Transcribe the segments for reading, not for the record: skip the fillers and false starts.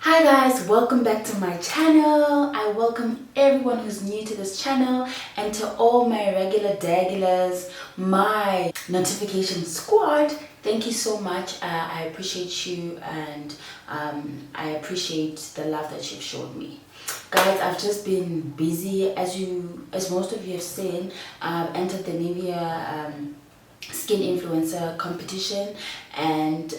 Hi guys, welcome back to my channel. I welcome everyone who's new to this channel and to all my regulars, my notification squad. Thank you so much. I appreciate you and I appreciate the love that you've shown me. Guys, I've just been busy as most of you have seen. Entered the Nivea skin influencer competition, and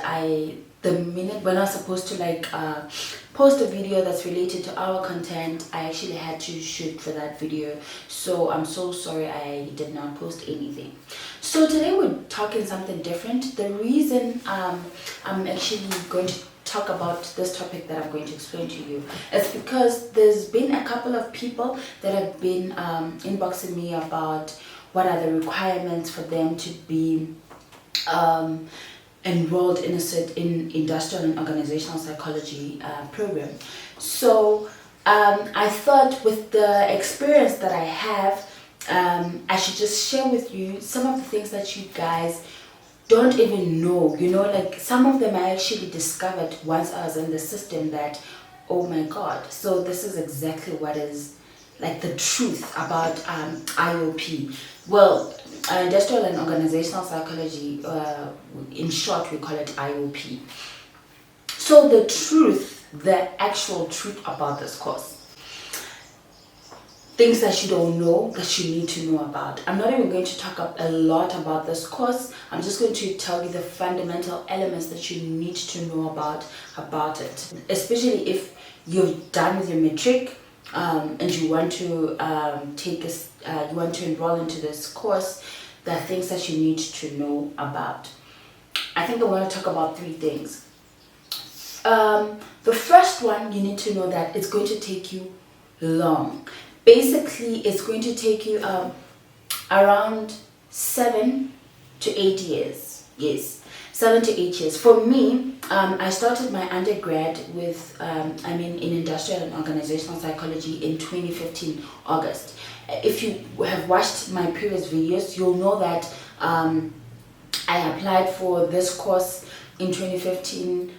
the minute when I was supposed to post a video that's related to our content, I actually had to shoot for that video, so I'm so sorry I did not post anything. So today we're talking something different. The reason I'm actually going to talk about this topic that I'm going to explain to you is because there's been a couple of people that have been inboxing me about what are the requirements for them to be enrolled in Industrial and Organisational Psychology program. So I thought, with the experience that I have, I should just share with you some of the things that you guys don't even know. Like some of them I actually discovered once I was in the system that, oh my god, so this is exactly what is like the truth about IOP. Well, Industrial and Organisational Psychology, in short we call it IOP. So the truth, the actual truth about this course, things that you don't know that you need to know about. I'm not even going to talk a lot about this course. I'm just going to tell you the fundamental elements that you need to know about it, especially if you're done with your matric and you want to you want to enroll into this course. There are things that you need to know about. I think I want to talk about three things. The first one, you need to know that it's going to take you long. Basically, it's going to take you around 7 to 8 years. Yes, 7 to 8 years. For me, I started my undergrad with in Industrial and Organisational Psychology in 2015 August. If you have watched my previous videos, you'll know that I applied for this course in 2015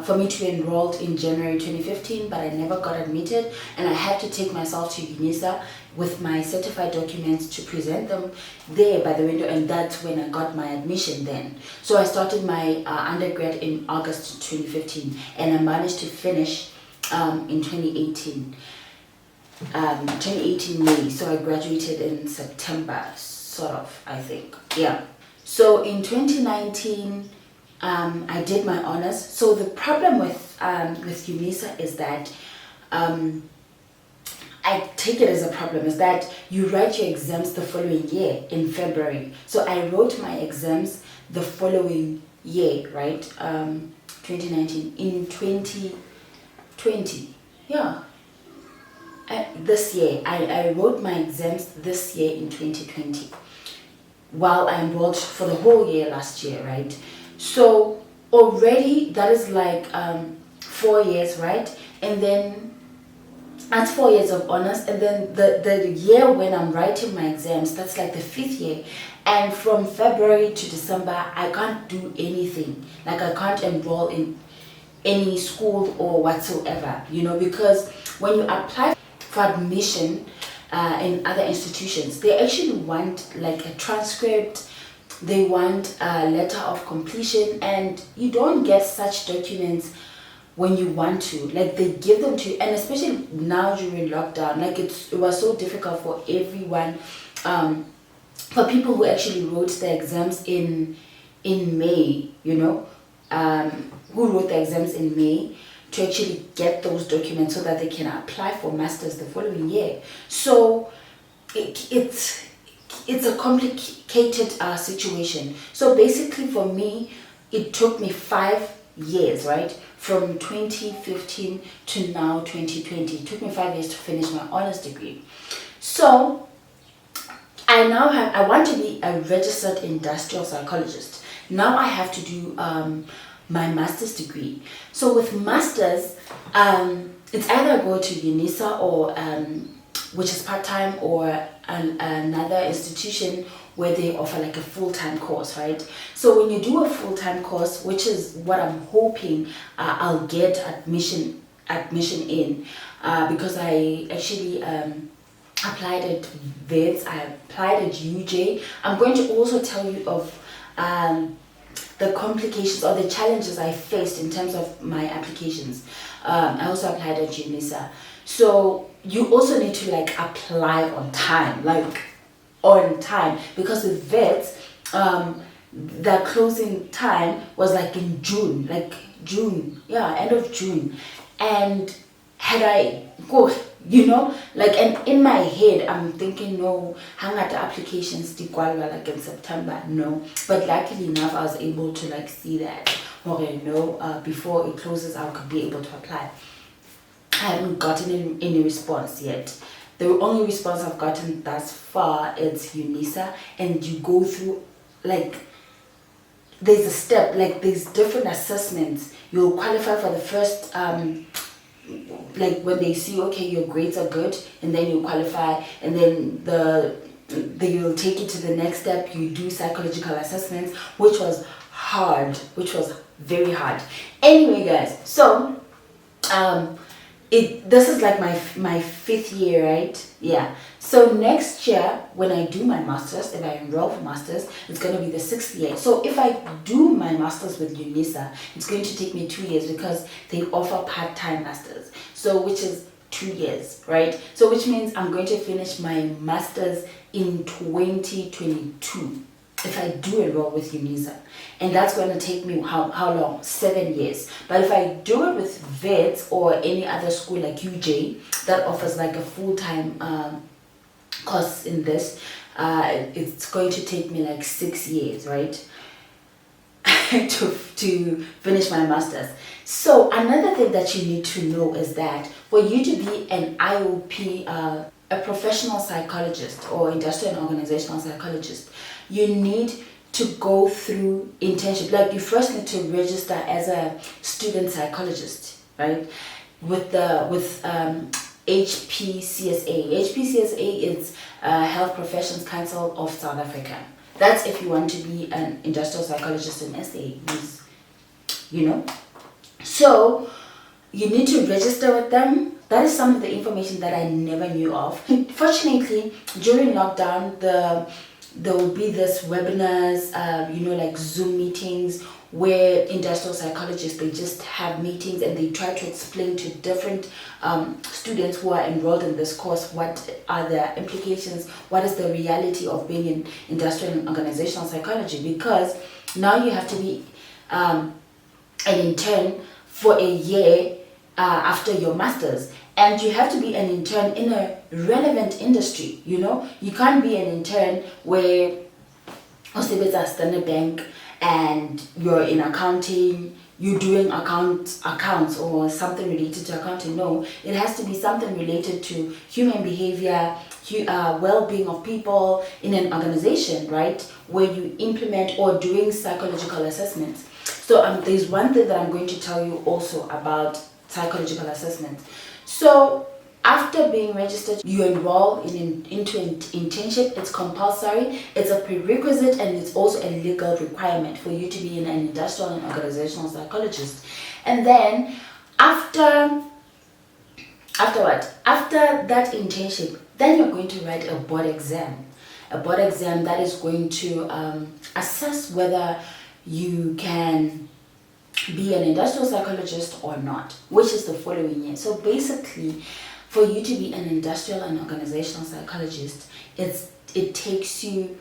for me to be enrolled in January 2015, but I never got admitted, and I had to take myself to UNISA with my certified documents to present them there by the window, and that's when I got my admission then. So I started my undergrad in August 2015, and I managed to finish in 2018 May. So I graduated in September, sort of, I think. Yeah. So in 2019 I did my honors. So the problem with UNISA is that I take it as a problem, is that you write your exams the following year in February. So I wrote my exams the following year, right? 2019 in 2020. Yeah. This year, I wrote my exams this year in 2020, while I enrolled for the whole year last year, right? So already that is like 4 years, right? And then that's 4 years of honors, and then the year when I'm writing my exams, that's like the 5th year. And from February to December, I can't do anything. Like I can't enroll in any school or whatsoever, because when you apply for admission in other institutions, they actually want like a transcript, they want a letter of completion, and you don't get such documents when you want to. Like they give them to you, and especially now during lockdown, like it was so difficult for everyone, for people who actually wrote the exams in May, who wrote the exams in May, to actually get those documents so that they can apply for masters the following year. So it's a complicated situation. So basically for me, it took me 5 years, right? From 2015 to now 2020. It took me 5 years to finish my honors degree. So I want to be a registered industrial psychologist. Now I have to do my master's degree. So with masters, it's either go to UNISA or which is part-time, or another institution where they offer like a full-time course, right? So when you do a full-time course, which is what I'm hoping I'll get admission admission in, because I actually applied at VETS, I applied at UJ. I'm going to also tell you of the complications or the challenges I faced in terms of my applications. I also applied at UNISA. So you also need to like apply on time, because with VETS, the closing time was like in June, end of June. And had I go, and in my head I'm thinking, no, hang at the applications like in September, no. But luckily enough, I was able to like see that, before it closes I could be able to apply. I haven't gotten any response yet. The only response I've gotten thus far is UNISA, and you go through there's a step, there's different assessments. You'll qualify for the first when they see, okay, your grades are good, and then you qualify, and then you'll take it to the next step. You do psychological assessments, which was very hard. Anyway, guys, so this is like my 5th year, right? Yeah. So next year, when I do my master's, if I enroll for master's, it's going to be the 6th year. So if I do my master's with UNISA, it's going to take me 2 years, because they offer part-time masters. So which is 2 years, right? So which means I'm going to finish my master's in 2022. If I do enroll with UNISA, and that's going to take me how long? 7 years. But if I do it with VETS or any other school like UJ that offers like a full-time course in this, it's going to take me like 6 years, right? to finish my master's. So another thing that you need to know is that for you to be an IOP, a professional psychologist or industrial and organizational psychologist, you need to go through internship. Like, you first need to register as a student psychologist, right? With HPCSA. HPCSA is Health Professions Council of South Africa. That's if you want to be an industrial psychologist in SA, So you need to register with them. That is some of the information that I never knew of. Fortunately, during lockdown, there will be this webinars, like Zoom meetings, where industrial psychologists, they just have meetings and they try to explain to different students who are enrolled in this course what are the implications, what is the reality of being in industrial and organizational psychology, because now you have to be an intern for a year after your master's. And you have to be an intern in a relevant industry, You can't be an intern where it's a Standard Bank and you're in accounting, you're doing accounts or something related to accounting. No, it has to be something related to human behavior, well-being of people in an organization, right? Where you implement or doing psychological assessments. So there's one thing that I'm going to tell you also about psychological assessment. So after being registered, you enroll into an internship. It's compulsory, it's a prerequisite, and it's also a legal requirement for you to be an industrial and organizational psychologist. And then after that internship, then you're going to write a board exam. A board exam that is going to assess whether you can be an industrial psychologist or not, which is the following year. So basically, for you to be an industrial and organizational psychologist, it takes you,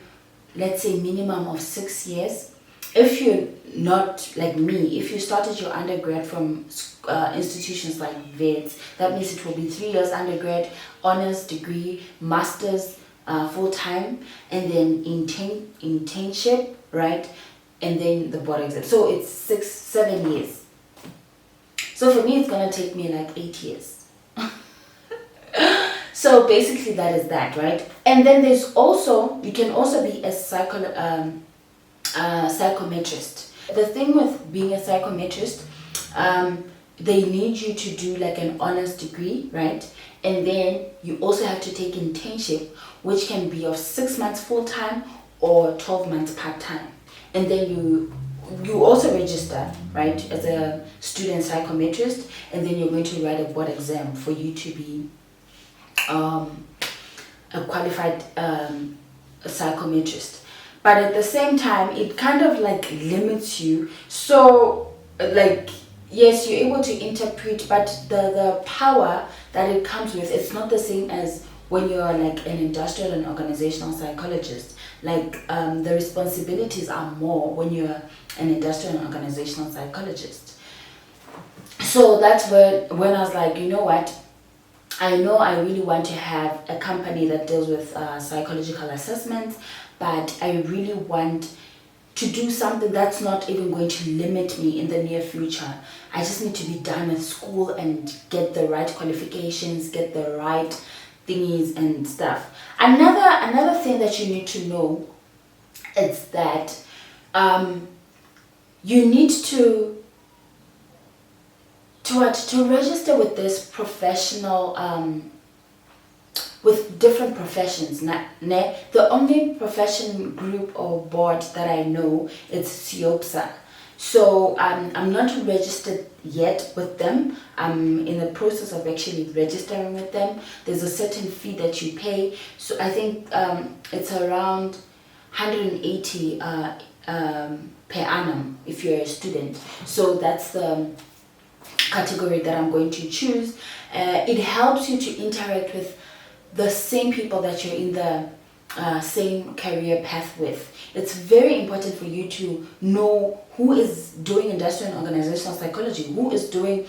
let's say, minimum of 6 years. If you're not like me, if you started your undergrad from institutions like VETS, that means it will be 3 years undergrad, honors degree, master's full-time, and then internship, right? And then the board exam. So it's 7 years. So for me, it's gonna take me like 8 years. So basically that is that, right? And then you can also be a psychometrist. The thing with being a psychometrist, they need you to do like an honors degree, right? And then you also have to take internship, which can be of 6 months full-time or 12 months part-time. And then you you also register, right, as a student psychometrist, and then you're going to write a board exam for you to be a qualified psychometrist. But at the same time, it kind of like limits you. So like, yes, you're able to interpret, but the power that it comes with, it's not the same as when you're like an industrial and organizational psychologist. Like the responsibilities are more when you're an industrial and organizational psychologist. So that's when I was like, you know what, I know I really want to have a company that deals with psychological assessments, but I really want to do something that's not even going to limit me in the near future. I just need to be done with school and get the right qualifications, get the right thingies and stuff. Another thing that you need to know is that you need to register with this professional with different professions. The only profession group or board that I know is SIOPSA. So I'm not registered yet with them. I'm in the process of actually registering with them. There's a certain fee that you pay. So I think it's around 180 per annum if you're a student. So that's the category that I'm going to choose. It helps you to interact with the same people that you're in the same career path with. It's very important for you to know who is doing industrial and organizational psychology, who is doing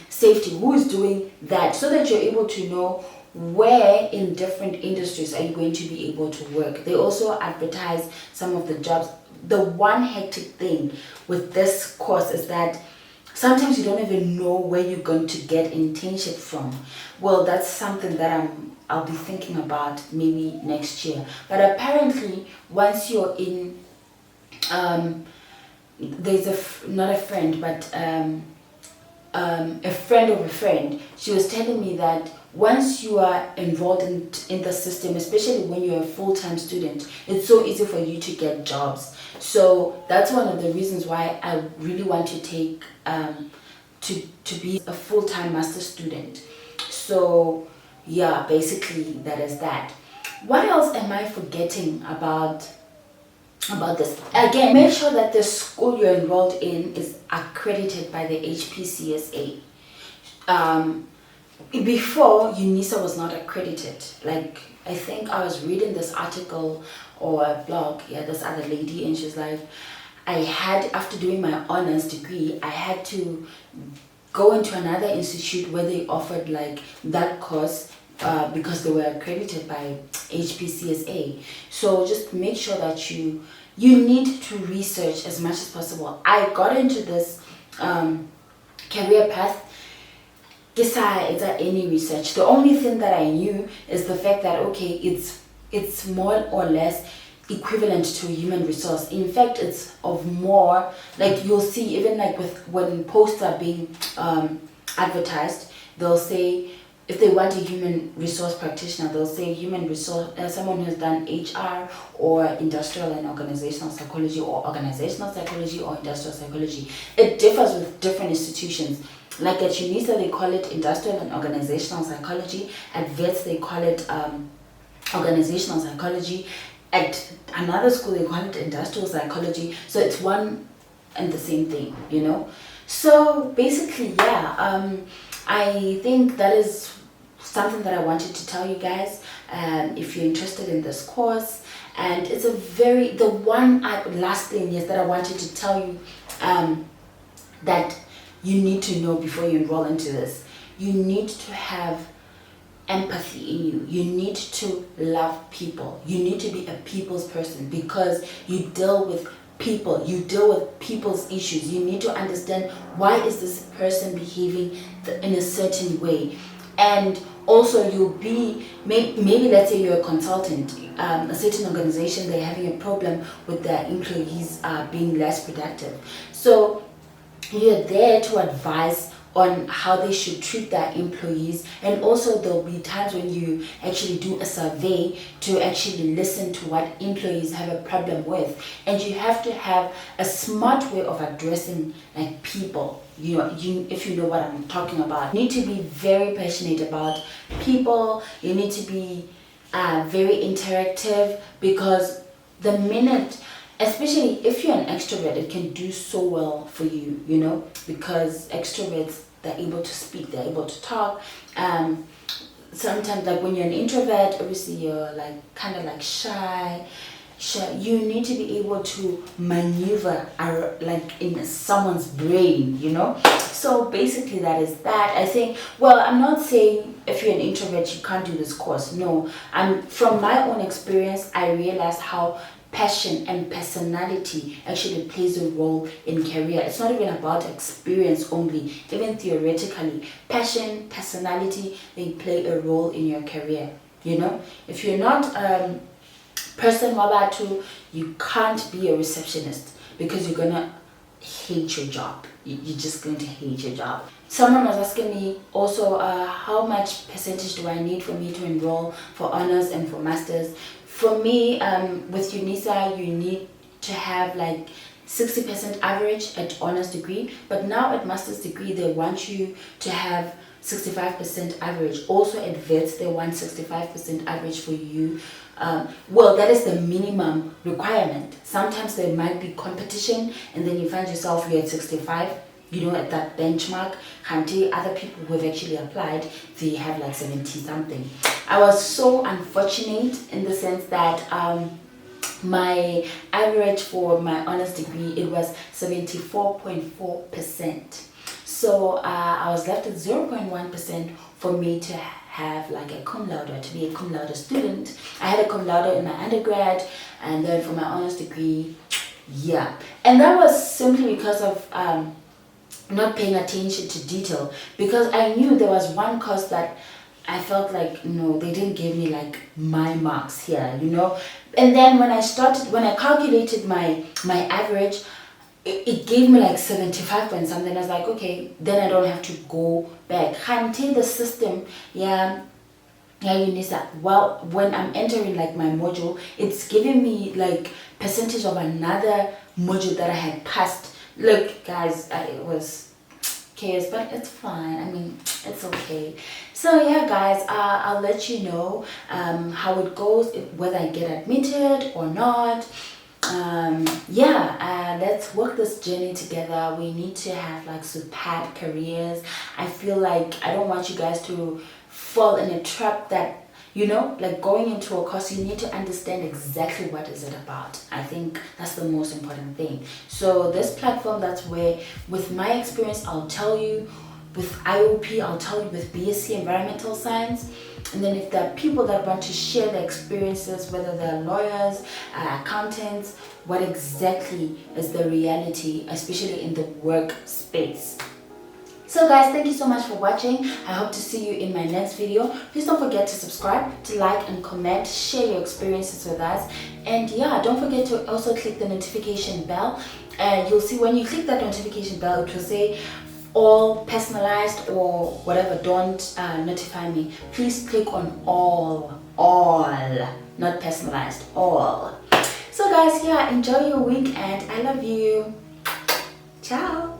safety, who is doing that, so that you're able to know where in different industries are you going to be able to work. They also advertise some of the jobs. The one hectic thing with this course is that sometimes you don't even know where you're going to get internship from. Well, that's something that I'll be thinking about maybe next year. But apparently, once you're in, there's not a friend, but a friend of a friend. She was telling me that once you are enrolled in the system, especially when you're a full-time student, it's so easy for you to get jobs. So that's one of the reasons why I really want to take to be a full-time master student. So yeah, basically that is that. What else am I forgetting about this? Again, make sure that the school you're enrolled in is accredited by the HPCSA. Before, UNISA was not accredited. Like, I think I was reading this article or a blog, this other lady, and she's like, after doing my honors degree, I had to go into another institute where they offered like that course because they were accredited by HPCSA. So just make sure that you need to research as much as possible. I got into this career path besides any research. The only thing that I knew is the fact that okay, it's more or less equivalent to human resource. In fact, it's of more, like you'll see even like when posts are being advertised, they'll say if they want a human resource practitioner, they'll say human resource, someone who's done HR or industrial and organizational psychology or organizational psychology or industrial psychology. It differs with different institutions. Like at UNISA, they call it industrial and organizational psychology. At VETS, they call it organizational psychology. At another school, they call it industrial psychology. So it's one and the same thing, you know. So basically, yeah, I think that is something that I wanted to tell you guys. If you're interested in this course, and it's the one last thing is that I wanted to tell you that you need to know before you enroll into this. You need to have empathy in you. You need to love people. You need to be a people's person because you deal with people. You deal with people's issues. You need to understand why is this person behaving in a certain way. And also you'll be, maybe let's say you're a consultant, a certain organization, they're having a problem with their employees being less productive. So you're there to advise on how they should treat their employees. And also there'll be times when you actually do a survey to actually listen to what employees have a problem with, and you have to have a smart way of addressing like people. If you know what I'm talking about, you need to be very passionate about people. You need to be very interactive, because the minute, especially if you're an extrovert, it can do so well for you, because extroverts, they're able to speak, they're able to talk. Sometimes, like when you're an introvert, obviously you're like kind of like shy. You need to be able to maneuver like in someone's brain, So basically that is that. I think, well, I'm not saying if you're an introvert you can't do this course. No, from my own experience, I realized how passion and personality actually plays a role in career. It's not even about experience only. Even theoretically, passion, personality, they play a role in your career. If you're not person Wabatu, you can't be a receptionist, because you're gonna hate your job. You're just going to hate your job. Someone was asking me also, how much percentage do I need for me to enroll for honors and for masters? For me, with UNISA, you need to have like 60% average at honors degree, but now at master's degree, they want you to have 65% average. Also at vets, they want 65% average for you. Well, that is the minimum requirement. Sometimes there might be competition, and then you find yourself you're at 65, at that benchmark. Other people who have actually applied, they have like 70 something. I was so unfortunate in the sense that my average for my honors degree, it was 74.4%. So I was left with 0.1% for me to have like a cum laude, to be a cum laude student. I had a cum laude in my undergrad, and then for my honors degree, yeah. And that was simply because of not paying attention to detail, because I knew there was one course that I felt like, no, they didn't give me like my marks here, And then when I calculated my average, it gave me like 75 point something. I was like, okay, then I don't have to go back. Until the system, UNISA, well, when I'm entering like my module, it's giving me like percentage of another module that I had passed. Look, guys, it was chaos, but it's fine. I mean, it's okay. So yeah, guys, I'll let you know how it goes, whether I get admitted or not. Let's work this journey together. We need to have like superb careers. I feel like I don't want you guys to fall in a trap that, like going into a course, you need to understand exactly what is it about. I think that's the most important thing. So this platform, that's where, with my experience, I'll tell you. With IOP, I'll tell you with BSc Environmental Science. And then if there are people that want to share their experiences, whether they're lawyers, accountants, what exactly is the reality, especially in the workspace. So guys, thank you so much for watching. I hope to see you in my next video. Please don't forget to subscribe, to like and comment, share your experiences with us. And yeah, don't forget to also click the notification bell. And you'll see when you click that notification bell, it will say all personalized or whatever. Don't notify me. Please click on all, not personalized, all. So guys, yeah, enjoy your week and I love you. Ciao.